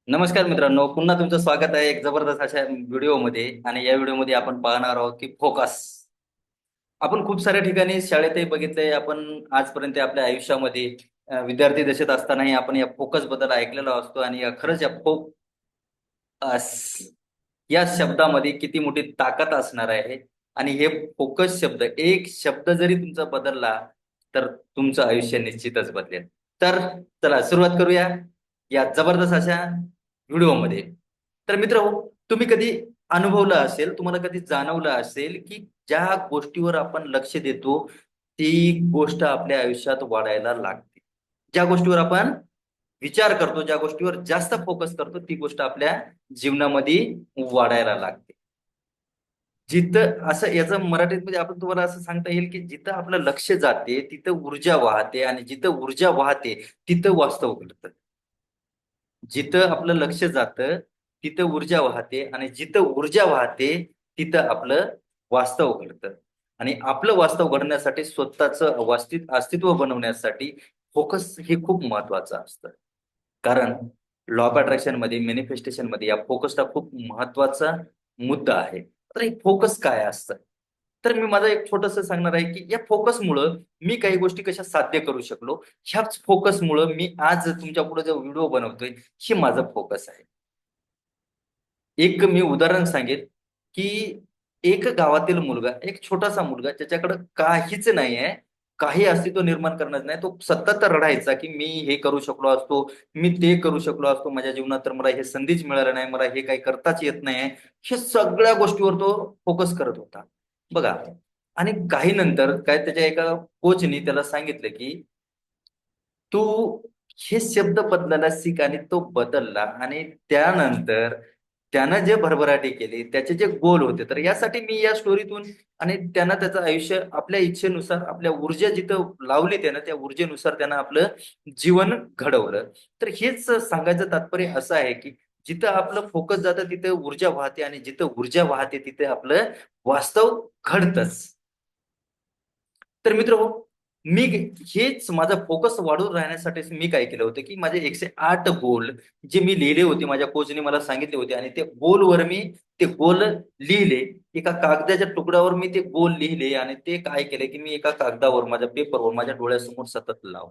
नमस्कार मित्रांनो, पुन्हा तुमचं स्वागत आहे एक जबरदस्त अशा व्हिडिओमध्ये. आणि या व्हिडिओमध्ये आपण पाहणार आहोत की फोकस. आपण खूप साऱ्या ठिकाणी शाळेतही बघितलंय, आपण आजपर्यंत आपल्या आयुष्यामध्ये विद्यार्थी दशेत असतानाही आपण या फोकस बद्दल ऐकलेलो असतो. आणि खरंच या फोकस या शब्दामध्ये किती मोठी ताकद असणार आहे. आणि हे फोकस शब्द, एक शब्द जरी तुमचा बदलला तर तुमचं आयुष्य निश्चितच बदलेल. तर चला सुरुवात करूया या जबरदस्त अशा व्हिडिओमध्ये. तर मित्र हो, तुम्ही कधी अनुभवलं असेल, तुम्हाला कधी जाणवलं असेल की ज्या गोष्टीवर आपण लक्ष देतो ती गोष्ट आपल्या आयुष्यात वाढायला लागते. ज्या गोष्टीवर आपण विचार करतो, ज्या गोष्टीवर जास्त फोकस करतो, ती गोष्ट आपल्या जीवनामध्ये वाढायला लागते. जिथं असं याचं मराठीमध्ये आपण तुम्हाला असं सांगता येईल की जिथं आपलं लक्ष जाते तिथं ऊर्जा वाहते, आणि जिथं ऊर्जा वाहते तिथं वास्तव घडतं. जिथं आपलं लक्ष जातं तिथं ऊर्जा वाहते, आणि जिथं ऊर्जा वाहते तिथं आपलं वास्तव घडतं. आणि आपलं वास्तव घडण्यासाठी, स्वतःचं अस्तित्व बनवण्यासाठी फोकस हे खूप महत्वाचं असतं. कारण लॉ ऑफ अट्रॅक्शन मध्ये, मॅनिफेस्टेशन मध्ये या फोकसचा खूप महत्वाचा मुद्दा आहे. तर हे फोकस काय असतं? तर मी माझं एक छोटंसं सांगणार आहे की या फोकसमुळं मी काही गोष्टी कशा साध्य करू शकलो. ह्याच फोकसमुळं मी आज तुमच्या पुढे जो व्हिडिओ बनवतोय, हे माझं फोकस आहे. एक मी उदाहरण सांगेन की एक गावातील मुलगा, एक छोटासा मुलगा ज्याच्याकडे काहीच नाहीये, काही अस्तित्व निर्माण करण्याचं नाही. तो सतत रडायचा की मी हे करू शकलो असतो, मी ते करू शकलो असतो माझ्या जीवनात, तर मला हे संधीच मिळालं नाही, मला हे काही करताच येत नाही. हे सगळ्या गोष्टीवर तो फोकस करत होता, बघा. आणि काही नंतर काय, त्याच्या एका कोचनी त्याला सांगितलं की तू हे शब्द बदलायला शिक. आणि तो बदलला, आणि त्यानंतर त्यानं जे भरभराटी केली, त्याचे जे गोल होते, तर यासाठी मी या स्टोरीतून, आणि त्यानं त्याचं आयुष्य आपल्या इच्छेनुसार, आपल्या ऊर्जा जिथं लावली त्यानं, त्या ऊर्जेनुसार त्यानं आपलं जीवन घडवलं. तर हेच सांगायचं तात्पर्य असं आहे की जिथं आपलं फोकस जातं तिथं ऊर्जा वाहते, आणि जिथं ऊर्जा वाहते तिथे आपलं वास्तव घडतंच. तर मित्र हो, मी हेच माझा फोकस वाढवून राहण्यासाठी मी काय केलं होतं की माझे 108 गोल जे मी लिहिले होते, माझ्या कोचने मला सांगितले होते, आणि ते गोलवर मी ते गोल लिहिले. एका कागदाच्या तुकड्यावर मी ते गोल लिहिले, आणि ते काय केले की मी एका कागदावर, माझ्या पेपरवर, माझ्या डोळ्यासमोर सतत लाव.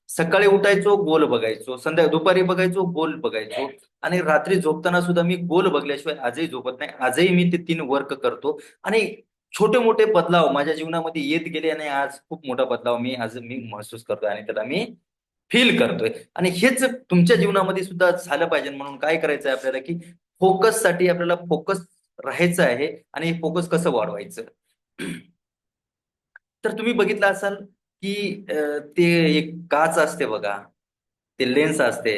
सकाळी उठायचो गोल बघायचो, दुपारी बघायचो गोल बघायचो, आणि रात्री झोपताना सुद्धा मी गोल बघल्याशिवाय आजही झोपत नाही. आजही मी ते 3 वर्क करतो. आणि छोटे मोठे बदलाव माझ्या जीवनामध्ये येत गेले, आणि आज खूप मोठा बदलाव मी महसूस करतोय, आणि त्याला मी फील करतोय. आणि हेच तुमच्या जीवनामध्ये सुद्धा झालं पाहिजे. म्हणून काय करायचं आहे आपल्याला की फोकस साठी आपल्याला फोकस राहायचं आहे. आणि हे फोकस कसं वाढवायचं? तर तुम्ही बघितलं असाल की ते एक काच असते बघा, ते लेन्स असते,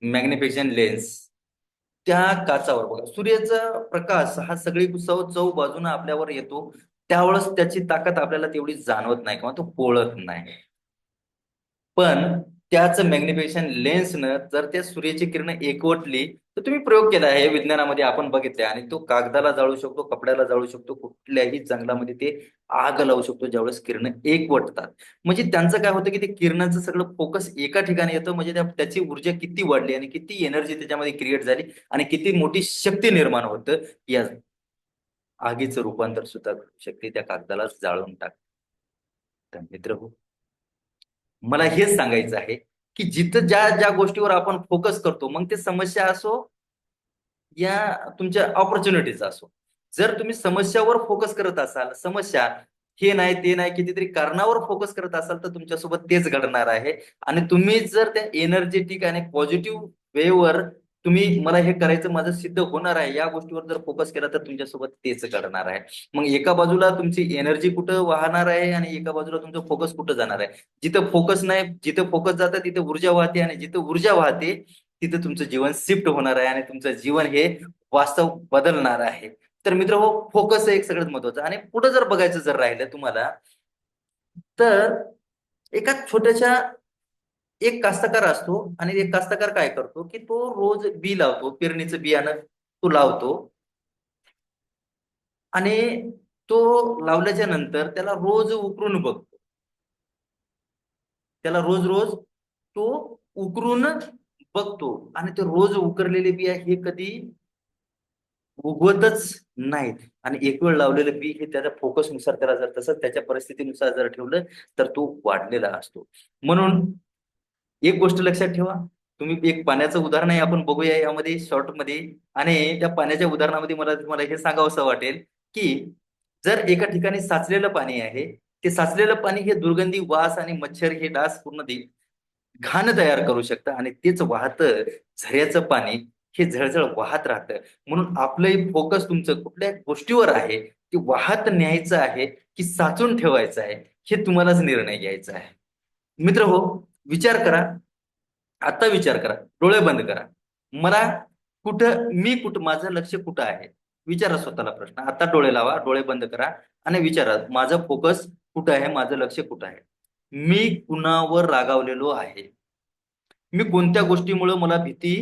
मॅग्निफिकेशन लेन्स. त्या काचावर बघा, सूर्याचा प्रकाश हा सगळी चौ बाजूने आपल्यावर येतो, त्यावेळेस त्याची ताकद आपल्याला तेवढी जाणवत नाही, किंवा तो पोळत नाही. पण त्याच मॅग्निफिकेशन लेन्सनं जर त्या सूर्याची किरण एकवटली, तर तुम्ही प्रयोग केला आहे विज्ञानामध्ये, आपण बघितलंय. आणि तो कागदाला जाळू शकतो, कपड्याला जाळू शकतो, कुठल्याही जंगलामध्ये ते आग लावू शकतो ज्यावेळेस किरण एकवटतात. म्हणजे त्यांचं काय होतं की ते किरणाचं सगळं फोकस एका ठिकाणी येतं, म्हणजे त्याची ऊर्जा किती वाढली, आणि किती एनर्जी त्याच्यामध्ये क्रिएट झाली, आणि किती मोठी शक्ती निर्माण होतं. या आगीचं रूपांतर सुद्धा शक्ती त्या कागदाला जाळून टाक. तर मित्र हो, मला हेच सांगायचं आहे की जिथं ज्या ज्या गोष्टीवर आपण फोकस करतो, मग ते समस्या असो या तुमच्या ऑपॉर्च्युनिटीज असो. जर तुम्ही समस्यावर फोकस करत असाल, समस्या हे नाही ते नाही, कितीतरी कारणावर फोकस करत असाल, तर तुमच्यासोबत तेच घडणार आहे. आणि तुम्ही जर त्या एनर्जेटिक आणि पॉझिटिव्ह वेवर, तुम्ही मला हे करायचं, माझं सिद्ध होणार आहे, या गोष्टीवर जर फोकस केला तर तुमच्यासोबत तेच घडणार आहे. मग एका बाजूला तुमची एनर्जी कुठं वाहणार आहे, आणि एका बाजूला तुमचं फोकस कुठं जाणार आहे? जिथं फोकस नाही, जिथं फोकस जातं तिथे ऊर्जा वाहते, आणि जिथं ऊर्जा वाहते तिथं तुमचं जीवन शिफ्ट होणार आहे, आणि तुमचं जीवन हे वास्तव बदलणार आहे. तर मित्र हो, फोकस एक सगळ्यात महत्वाचं. आणि पुढे जर बघायचं जर राहिलं तुम्हाला, तर एका छोट्याशा, एक कास्तकार असतो, आणि एक कास्तकार काय करतो की तो रोज बी लावतो, पेरणीचं बियाणं तो लावतो. आणि तो लावल्याच्या नंतर त्याला रोज उकरून बघतो, त्याला रोज रोज तो उकरून बघतो आणि ते रोज उकरलेले बिया हे कधी उगवतच नाहीत. आणि एक वेळ लावलेलं बी हे त्याच्या फोकसनुसार त्याला जर तसंच त्याच्या परिस्थितीनुसार जर ठेवलं तर तो वाढलेला असतो. म्हणून एक गोष्ट लक्षात ठेवा. तुम्ही एक पाण्याचं उदाहरण आहे आपण बघूया यामध्ये शॉर्ट मध्ये. आणि त्या पाण्याच्या उदाहरणामध्ये मला तुम्हाला हे सांगावंसं वाटेल की जर एका ठिकाणी साचलेलं पाणी आहे, ते साचलेलं पाणी हे दुर्गंधी वास आणि मच्छर हे डास पूर्ण घाण तयार करू शकतं आणि तेच वाहतं झऱ्याचं पाणी हे झळझळ वाहत राहतं. म्हणून आपलंही फोकस तुमचं कुठल्या गोष्टीवर आहे, की वाहत न्यायचं आहे की साचून ठेवायचं आहे, हे तुम्हालाच निर्णय घ्यायचा आहे. मित्र हो, विचार करा. आता विचार करा, डोळे बंद करा. मला कुठं माझं लक्ष कुठं आहे? विचारा स्वतःला प्रश्न. आता डोळे लावा, डोळे बंद करा आणि विचारा, माझं फोकस कुठं आहे? माझं लक्ष कुठं आहे? मी कुणावर रागावलेलो आहे? मी कोणत्या गोष्टीमुळे मला भीती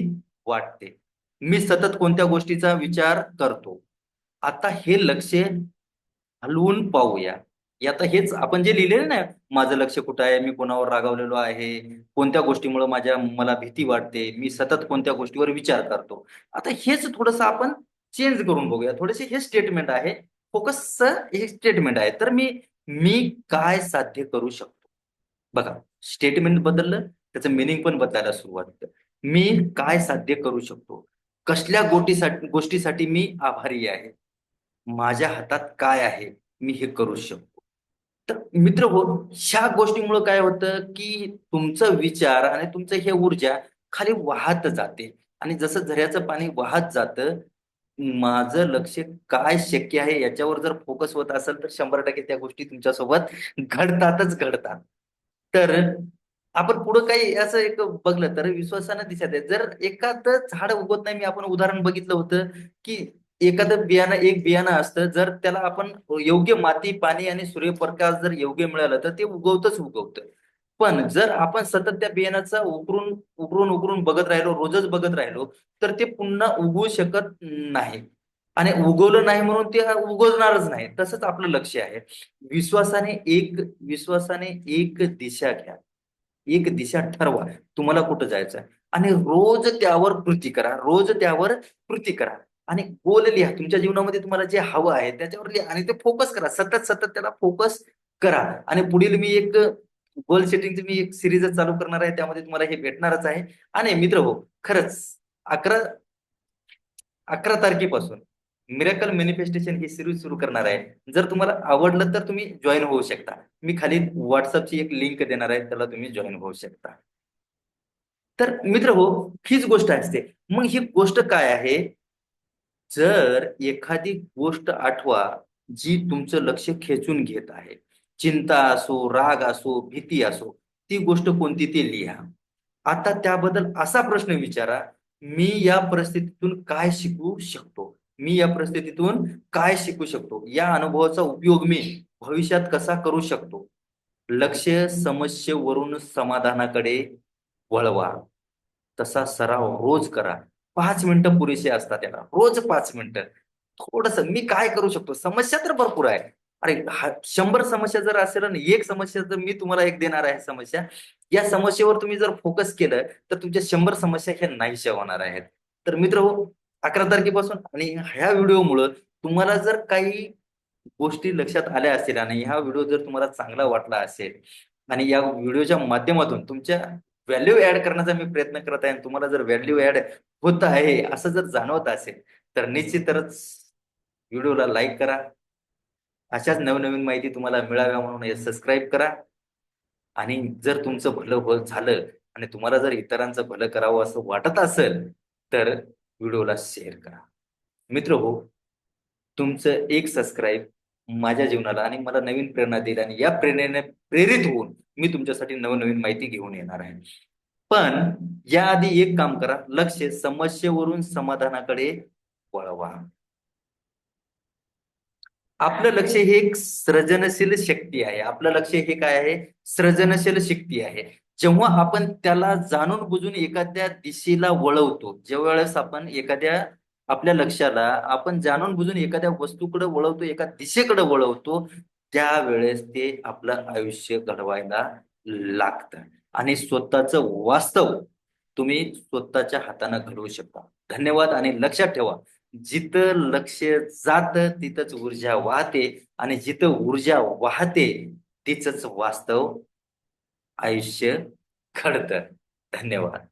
वाटते? मी सतत कोणत्या गोष्टीचा विचार करतो? आता हे लक्ष हलवून पाहूया. आता हेच आपण जे लिहिलेलं ना, माझं लक्ष कुठं आहे, मी कोणावर रागावलेलो आहे, कोणत्या गोष्टीमुळे मला भीती वाटते, मी सतत कोणत्या गोष्टीवर विचार करतो. आता हेच थोडंसं आपण चेंज करून बघूया. थोडेसे हे स्टेटमेंट आहे, फोकसचं हे स्टेटमेंट आहे. तर मी मी काय साध्य करू शकतो? बघा, स्टेटमेंट बदललं, त्याचं मिनिंग पण बदलायला सुरुवात होतं. मी काय साध्य करू शकतो? कसल्या गोष्टीसाठी मी आभारी आहे? माझ्या हातात काय आहे? मी हे करू शकतो. तर मित्र हो, ह्या गोष्टीमुळे काय होतं, की तुमचा विचार आणि तुमचं हे ऊर्जा खाली वाहत जाते. आणि जसं झऱ्याचं पाणी वाहत जातं, माझं लक्ष काय शक्य आहे याच्यावर जर फोकस होत असेल तर 100% त्या गोष्टी तुमच्यासोबत घडतातच घडतात. तर आपण पुढं काही असं एक बघलं तर विश्वासानं दिसत आहे. जर एखादं झाड उगवत नाही, मी आपण उदाहरण बघितलं होतं, की एखादं बियाणं एक बियाणं असतं, जर त्याला आपण योग्य माती, पाणी आणि सूर्यप्रकाश जर योग्य मिळालं तर ते उगवतच उगवतं. पण जर आपण सतत त्या बियाणाचा उकरून उकरून उकरून बघत राहिलो, रोजच बघत राहिलो, तर ते पुन्हा उगवू शकत नाही. आणि उगवलं नाही म्हणून ते उगवणारच नाही. तसंच आपलं लक्ष आहे. विश्वासाने एक विश्वासाने एक दिशा घ्या. एक दिशा ठरवा. तुम्हाला कुठं जायचं आहे आणि रोज त्यावर कृती करा. रोज त्यावर कृती करा. आणि गोल लिहा. तुमच्या जीवनामध्ये तुम्हाला जे हवं आहे त्याच्यावर लिहा आणि ते फोकस करा. सतत सतत त्याला फोकस करा. आणि पुढील मी एक गोल सेटिंगची मी एक सिरीज चालू करणार आहे. त्यामध्ये तुम्हाला हे भेटणारच आहे. आणि मित्र हो, खरंच 11 11 तारखेपासून मिरेकल मॅनिफेस्टेशन ही सिरीज सुरू करणार आहे. जर तुम्हाला आवडलं तर तुम्ही जॉईन होऊ शकता. मी खाली व्हॉट्सअपची एक लिंक देणार आहे, त्याला तुम्ही जॉईन होऊ शकता. तर मित्र हो, हीच गोष्ट असते. मग ही गोष्ट काय आहे? जर एखादी गोष्ट आठवा जी तुमचं लक्ष खेचून घेत आहे, चिंता असो, राग असो, भीती असो, ती गोष्ट कोणती ते लिहा. आता त्याबद्दल असा प्रश्न विचारा, मी या परिस्थितीतून काय शिकू शकतो? मी या परिस्थितीतून काय शिकू शकतो? या अनुभवाचा उपयोग मी भविष्यात कसा करू शकतो? लक्ष समस्येवरून समाधानाकडे वळवा. तसा सराव रोज करा. 5 मिनिटं पुरेसे असतात त्याला. रोज 5 मिनिटं. थोडस मी काय करू शकतो? समस्या तर भरपूर आहे. अरे 100 समस्या जर असेल आणि एक समस्या जर मी तुम्हाला एक देणार आहे समस्या, या समस्येवर तुम्ही जर फोकस केलं तर तुमच्या 100 समस्या ह्या नाहीशा होणार आहेत. तर मित्र हो, 11 तारखेपासून आणि ह्या व्हिडिओमुळं तुम्हाला जर काही गोष्टी लक्षात आल्या असतील आणि हा व्हिडिओ जर तुम्हाला चांगला वाटला असेल आणि या व्हिडिओच्या माध्यमातून तुमच्या व्हॅल्यू ऍड करण्याचा मी प्रयत्न करत आहे आणि तुम्हाला जर व्हॅल्यू ऍड होत आहे असं जर जाणवत असेल तर निश्चितच व्हिडिओला लाईक करा. अशाच नवनवीन माहिती तुम्हाला मिळाव्या म्हणून सबस्क्राईब करा. आणि जर तुमचं भलं झालं आणि तुम्हाला जर इतरांचं भलं करावं असं वाटत असेल तर व्हिडिओला शेअर करा. मित्र हो, तुमचं एक सबस्क्राईब माझ्या जीवनाला आणि मला नवीन प्रेरणा देईल आणि या प्रेरणेने प्रेरित होऊन मी तुमच्यासाठी नवनवीन माहिती घेऊन येणार आहे. पण याआधी एक काम करा, लक्ष समस्येवरून समाधानाकडे वळवा. आपलं लक्ष हे एक सृजनशील शक्ती आहे. आपलं लक्ष हे काय आहे? सृजनशील शक्ती आहे. जेव्हा आपण त्याला जाणून बुजून एखाद्या दिशेला वळवतो, जेव्हा वेळेस आपण एखाद्या आपल्या लक्षाला आपण जाणून बुजून एखाद्या वस्तूकडे वळवतो, एका दिशेकडे वळवतो, त्यावेळेस ते आपलं आयुष्य घडवायला लागतं आणि स्वतःचं वास्तव तुम्ही स्वतःच्या हाताने घडवू शकता. धन्यवाद आणि लक्षात ठेवा, जिथं लक्ष जातं तिथंच ऊर्जा वाहते आणि जिथं ऊर्जा वाहते तिचंच वास्तव आयुष्य घडतं. धन्यवाद.